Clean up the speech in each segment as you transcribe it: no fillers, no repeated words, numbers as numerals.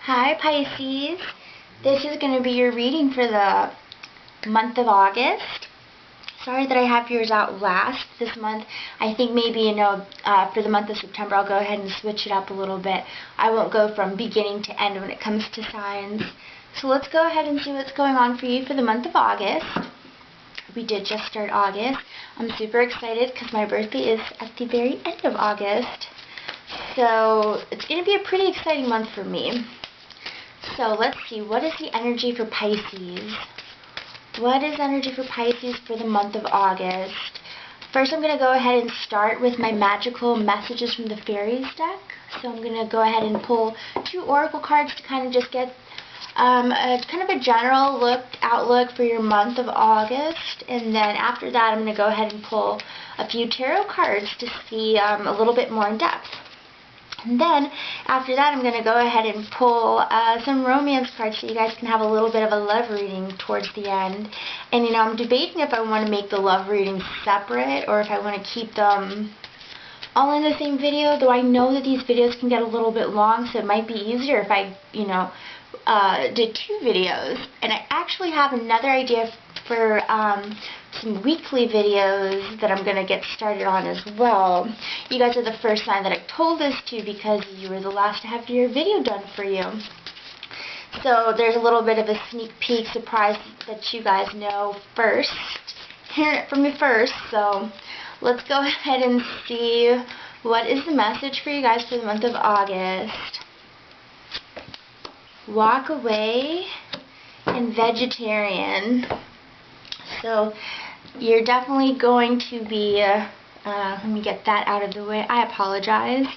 Hi Pisces, this is going to be your reading for the month of August. Sorry that I have yours out last this month. I think maybe, for the month of September I'll go ahead and switch it up a little bit. I won't go from beginning to end when it comes to signs. So let's go ahead and see what's going on for you for the month of August. We did just start August. I'm super excited because my birthday is at the very end of August. So it's going to be a pretty exciting month for me. So let's see, what is the energy for Pisces? What is energy for Pisces for the month of August? First I'm going to go ahead and start with my magical messages from the fairies deck. So I'm going to go ahead and pull 2 oracle cards to kind of just get a general outlook for your month of August. And then after that I'm going to go ahead and pull a few tarot cards to see a little bit more in depth. And then, after that, I'm going to go ahead and pull some romance cards so you guys can have a little bit of a love reading towards the end. And, I'm debating if I want to make the love readings separate or if I want to keep them all in the same video, though I know that these videos can get a little bit long, so it might be easier if I, did 2 videos. And I actually have another idea for some weekly videos that I'm going to get started on as well. You guys are the first sign that I told this to because you were the last to have your video done for you. So there's a little bit of a sneak peek surprise that you guys know first. Hearing it from me first. So let's go ahead and see what is the message for you guys for the month of August. Walk away and vegetarian. So you're definitely going to be, let me get that out of the way. I apologize.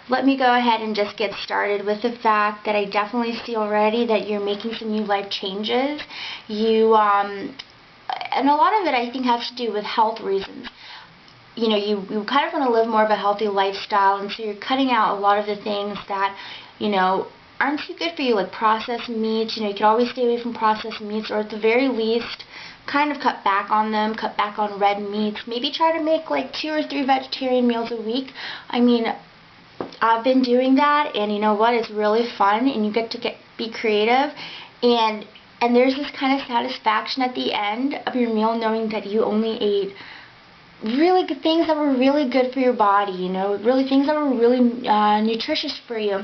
Let me go ahead and just get started with the fact that I definitely see already that you're making some new life changes. And a lot of it I think has to do with health reasons. You kind of want to live more of a healthy lifestyle, and so you're cutting out a lot of the things that, aren't too good for you, like processed meats. You can always stay away from processed meats, or at the very least, kind of cut back on them, cut back on red meats. Maybe try to make like 2 or 3 vegetarian meals a week. I mean, I've been doing that, and you know what? It's really fun, and you get to be creative, and there's this kind of satisfaction at the end of your meal knowing that you only ate really good things that were really good for your body, really things that were really nutritious for you.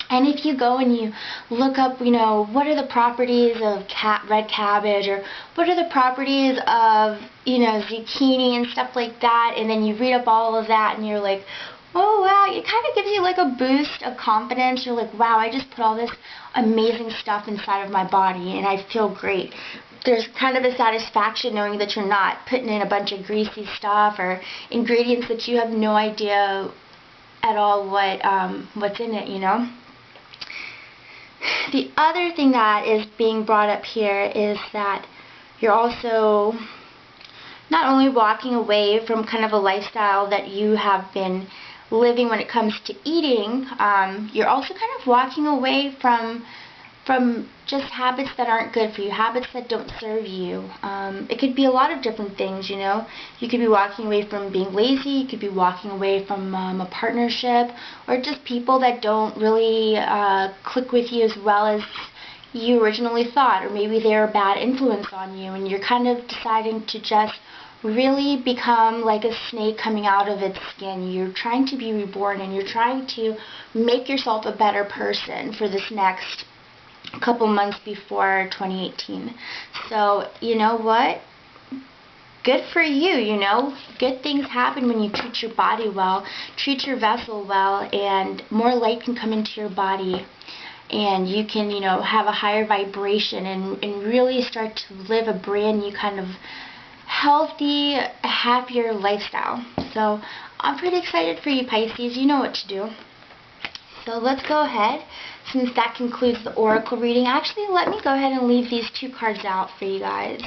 And if you go and you look up, what are the properties of red cabbage, or what are the properties of, zucchini and stuff like that, and then you read up all of that and you're like, oh wow, it kind of gives you like a boost of confidence. You're like, wow, I just put all this amazing stuff inside of my body and I feel great. There's kind of a satisfaction knowing that you're not putting in a bunch of greasy stuff or ingredients that you have no idea at all what's in it, The other thing that is being brought up here is that you're also not only walking away from kind of a lifestyle that you have been living when it comes to eating, you're also kind of walking away from just habits that aren't good for you, habits that don't serve you. It could be a lot of different things, You could be walking away from being lazy, you could be walking away from a partnership, or just people that don't really click with you as well as you originally thought, or maybe they're a bad influence on you, and you're kind of deciding to just really become like a snake coming out of its skin. You're trying to be reborn, and you're trying to make yourself a better person for this next couple months before 2018. So, you know what? Good for you, Good things happen when you treat your body well, treat your vessel well, and more light can come into your body. And you can, have a higher vibration and really start to live a brand new kind of healthy, happier lifestyle. So, I'm pretty excited for you, Pisces. You know what to do. So let's go ahead, since that concludes the oracle reading. Actually, let me go ahead and leave these 2 cards out for you guys.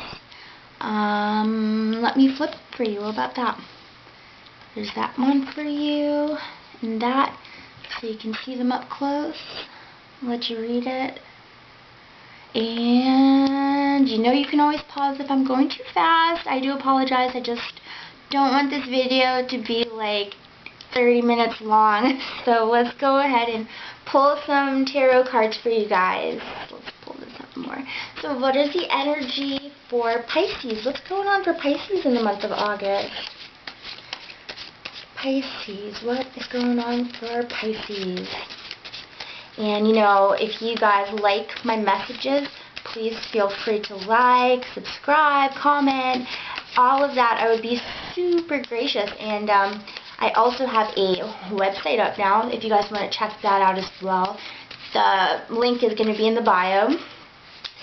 Let me flip for you. What about that? There's that one for you, and that, so you can see them up close. I'll let you read it. And you can always pause if I'm going too fast. I do apologize. I just don't want this video to be like 30 minutes long. So let's go ahead and pull some tarot cards for you guys. Let's pull this up more. So what is the energy for Pisces? What's going on for Pisces in the month of August? Pisces, what is going on for Pisces? And you know, if you guys like my messages, please feel free to like, subscribe, comment, all of that. I would be super gracious. And I also have a website up now if you guys want to check that out as well. The link is going to be in the bio.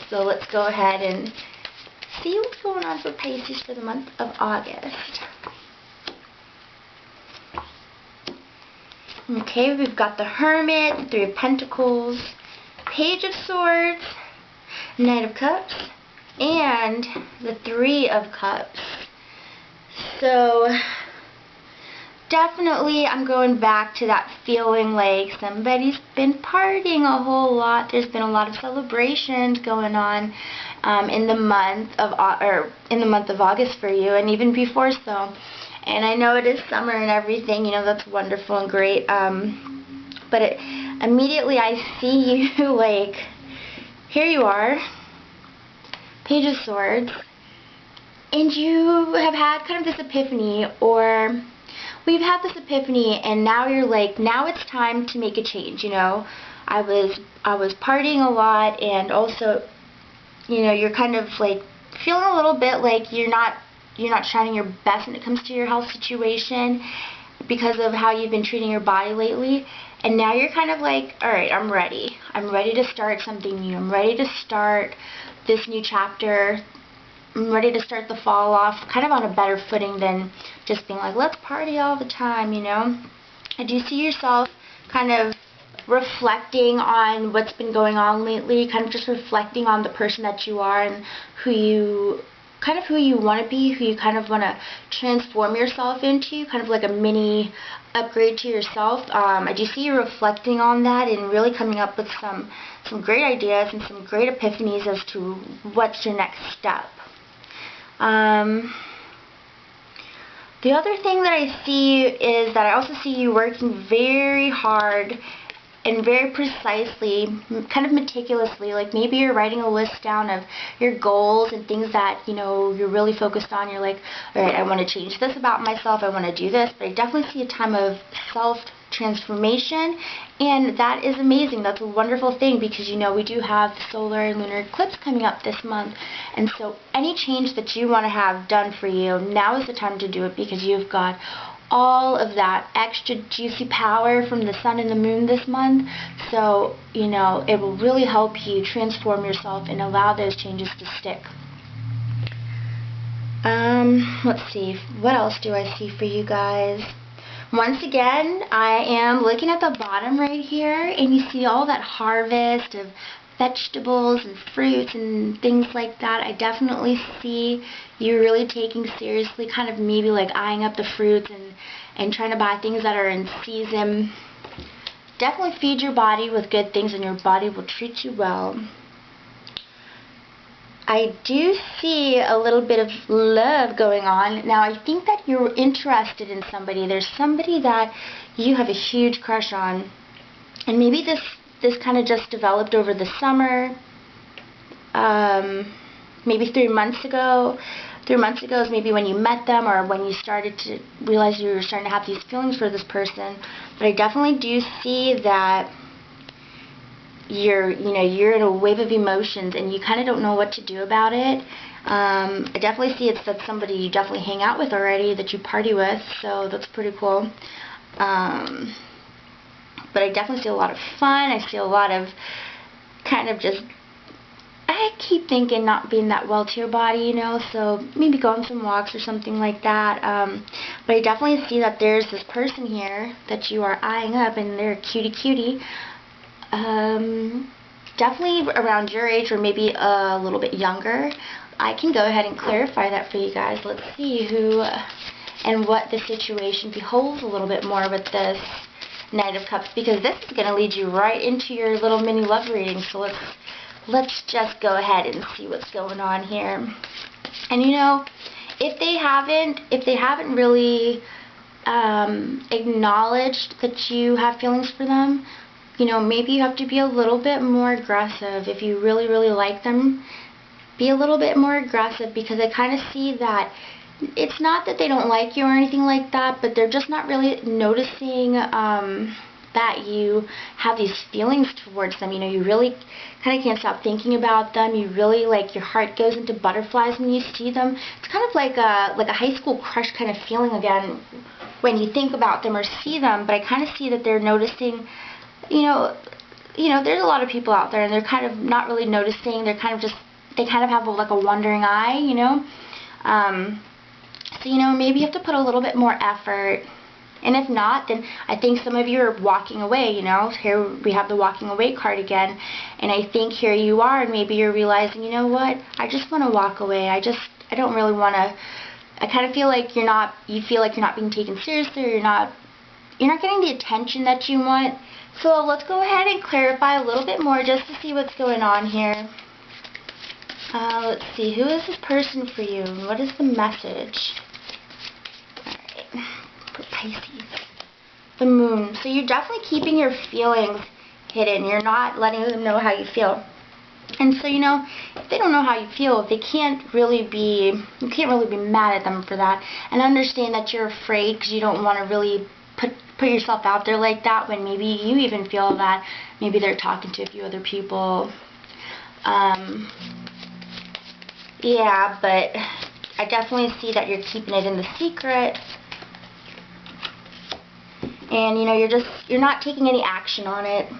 So let's go ahead and see what's going on for Pisces for the month of August. Okay, we've got the Hermit, the Three of Pentacles, Page of Swords, Knight of Cups, and the Three of Cups. So definitely I'm going back to that feeling like somebody's been partying a whole lot. There's been a lot of celebrations going on in the month of August for you, and even before so. And I know it is summer and everything, you know, that's wonderful and great. But immediately I see you like, here you are, Page of Swords, and you have had kind of this epiphany, or we've had this epiphany, and now you're like, now it's time to make a change, you know. I was partying a lot, and also, you know, you're kind of like feeling a little bit like you're not shining your best when it comes to your health situation because of how you've been treating your body lately. And now you're kind of like, alright, I'm ready. I'm ready to start something new. I'm ready to start this new chapter. I'm ready to start the fall off kind of on a better footing than just being like, let's party all the time, you know. I do see yourself kind of reflecting on what's been going on lately, kind of just reflecting on the person that you are and who you want to be, who you kind of want to transform yourself into, kind of like a mini upgrade to yourself. I do see you reflecting on that and really coming up with some great ideas and some great epiphanies as to what's your next step. The other thing that I see is that I also see you working very hard and very precisely, kind of meticulously, like maybe you're writing a list down of your goals and things that, you know, you're really focused on. You're like, alright, I want to change this about myself, I want to do this, but I definitely see a time of self-transformation, and that is amazing. That's a wonderful thing because, you know, we do have the solar and lunar eclipse coming up this month, and so any change that you want to have done for you, now is the time to do it because you've got all of that extra juicy power from the sun and the moon this month. So, you know, it will really help you transform yourself and allow those changes to stick. Let's see, what else do I see for you guys? Once again, I am looking at the bottom right here, and you see all that harvest of vegetables and fruits and things like that. I definitely see you really taking seriously, kind of maybe like eyeing up the fruits and trying to buy things that are in season. Definitely feed your body with good things and your body will treat you well. I do see a little bit of love going on. Now I think that you're interested in somebody. There's somebody that you have a huge crush on, and maybe this kind of just developed over the summer, maybe 3 months ago. 3 months ago is maybe when you met them or when you started to realize you were starting to have these feelings for this person. But I definitely do see that you're in a wave of emotions and you kind of don't know what to do about it. I definitely see it's that somebody you definitely hang out with already, that you party with, so that's pretty cool. But I definitely see a lot of fun. I see a lot of kind of just, I keep thinking not being that well to your body, you know, so maybe go on some walks or something like that. But I definitely see that there's this person here that you are eyeing up, and they're a cutie. Definitely around your age or maybe a little bit younger. I can go ahead and clarify that for you guys. Let's see who and what the situation beholds a little bit more with this Knight of Cups, because this is going to lead you right into your little mini love reading. So let's just go ahead and see what's going on here. And you know, if they haven't really acknowledge that you have feelings for them. You know, maybe you have to be a little bit more aggressive. If you really, really like them, be a little bit more aggressive, because I kind of see that it's not that they don't like you or anything like that, but they're just not really noticing that you have these feelings towards them. You know, you really kind of can't stop thinking about them. You really, like, your heart goes into butterflies when you see them. It's kind of like a high school crush kind of feeling again when you think about them or see them. But I kind of see that they're noticing, you know, there's a lot of people out there and they're kind of not really noticing. They're kind of just, they kind of have like a wandering eye, you know. So, you know, maybe you have to put a little bit more effort. And if not, then I think some of you are walking away, you know. Here we have the walking away card again. And I think here you are, and maybe you're realizing, you know what, I just want to walk away. I don't really want to, I kind of feel like you feel like you're not being taken seriously, or you're not getting the attention that you want. So let's go ahead and clarify a little bit more just to see what's going on here. Let's see, who is this person for you, and what is the message? Alright, for Pisces. The moon. So you're definitely keeping your feelings hidden. You're not letting them know how you feel. And so, you know, if they don't know how you feel, you can't really be mad at them for that. And understand that you're afraid because you don't want to really put yourself out there like that, when maybe you even feel that maybe they're talking to a few other people. Yeah, but I definitely see that you're keeping it in the secret. And, you know, you're not taking any action on it.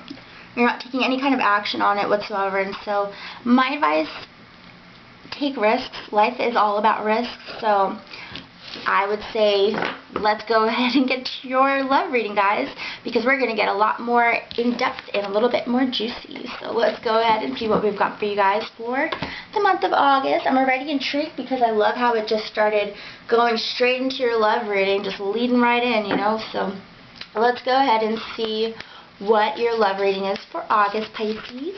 You're not taking any kind of action on it whatsoever. And so my advice, take risks. Life is all about risks. So I would say let's go ahead and get to your love reading, guys, because we're going to get a lot more in-depth and a little bit more juicy. So let's go ahead and see what we've got for you guys for the month of August. I'm already intrigued because I love how it just started going straight into your love reading, just leading right in, you know. So let's go ahead and see what your love reading is for August, Pisces.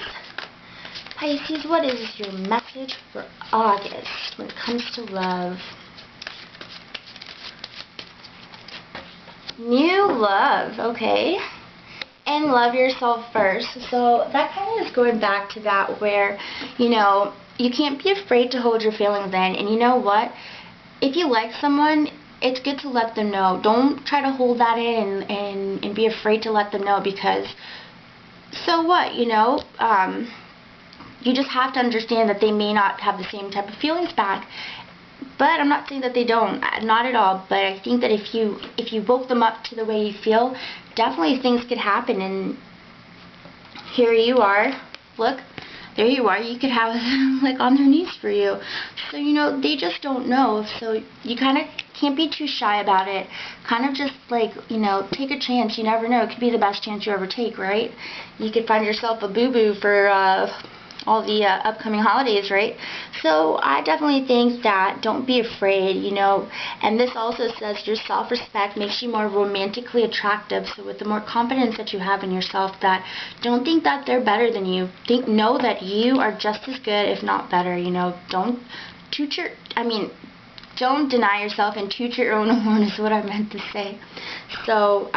Pisces, what is your message for August when it comes to love? New love, okay. And love yourself first. So that kind of is going back to that where, you know, you can't be afraid to hold your feelings in. And you know what? If you like someone, it's good to let them know. Don't try to hold that in and be afraid to let them know, because so what, you know? You just have to understand that they may not have the same type of feelings back. But I'm not saying that they don't, not at all. But I think that if you woke them up to the way you feel, definitely things could happen. And here you are, look, there you are. You could have them like on their knees for you. So, you know, they just don't know. So you kind of can't be too shy about it. Kind of just like, you know, take a chance. You never know. It could be the best chance you ever take, right? You could find yourself a boo-boo for all the upcoming holidays, right? So I definitely think that don't be afraid, you know. And this also says your self-respect makes you more romantically attractive. So with the more confidence that you have in yourself, that don't think that they're better than you. Know that you are just as good, if not better, you know. Don't deny yourself and toot your own horn is what I meant to say. So,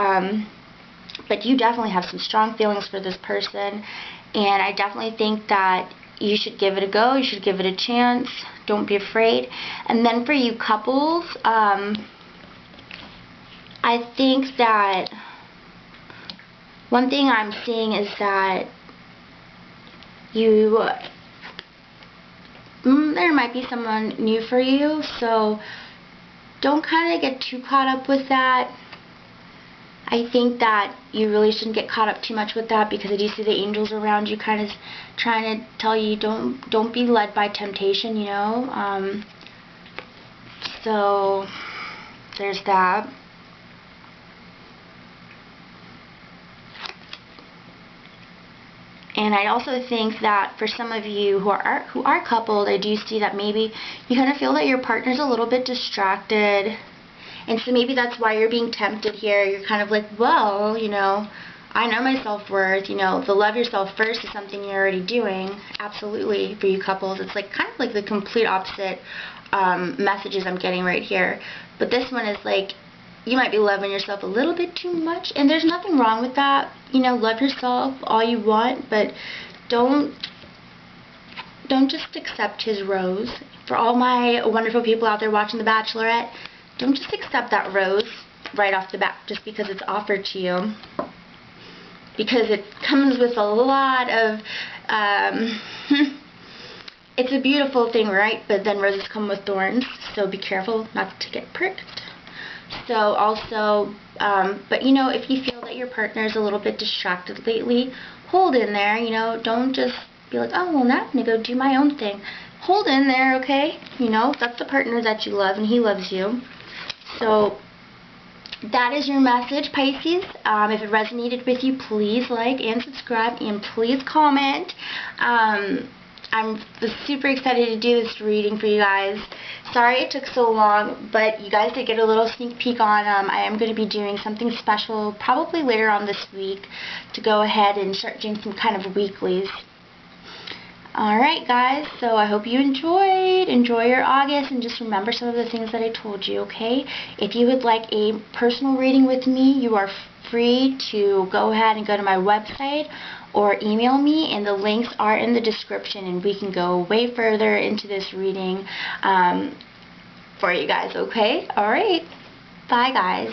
but you definitely have some strong feelings for this person. And I definitely think that you should give it a go. You should give it a chance. Don't be afraid. And then for you couples, I think that one thing I'm seeing is that there might be someone new for you. So don't kind of get too caught up with that. I think that you really shouldn't get caught up too much with that, because I do see the angels around you kind of trying to tell you don't be led by temptation, you know. So there's that. And I also think that for some of you who are coupled, I do see that maybe you kind of feel that your partner's a little bit distracted. And so maybe that's why you're being tempted here. You're kind of like, well, you know, I know my self-worth. You know, the love yourself first is something you're already doing. Absolutely, for you couples. It's like kind of like the complete opposite messages I'm getting right here. But this one is like, you might be loving yourself a little bit too much, and there's nothing wrong with that. You know, love yourself all you want, but don't just accept his rose. For all my wonderful people out there watching The Bachelorette, don't just accept that rose right off the bat just because it's offered to you. Because it comes with a lot of, it's a beautiful thing, right? But then roses come with thorns, so be careful not to get pricked. So also, but you know, if you feel that your partner is a little bit distracted lately, hold in there, you know, don't just be like, oh, well, now I'm going to go do my own thing. Hold in there, okay? You know, that's the partner that you love, and he loves you. So that is your message, Pisces. If it resonated with you, please like and subscribe, and please comment. I'm super excited to do this reading for you guys. Sorry it took so long, but you guys did get a little sneak peek on I am going to be doing something special probably later on this week to go ahead and start doing some kind of weeklies. Alright guys, so I hope you enjoyed. Enjoy your August, and just remember some of the things that I told you, okay? If you would like a personal reading with me, you are free to go ahead and go to my website or email me, and the links are in the description, and we can go way further into this reading for you guys, okay? Alright, bye guys.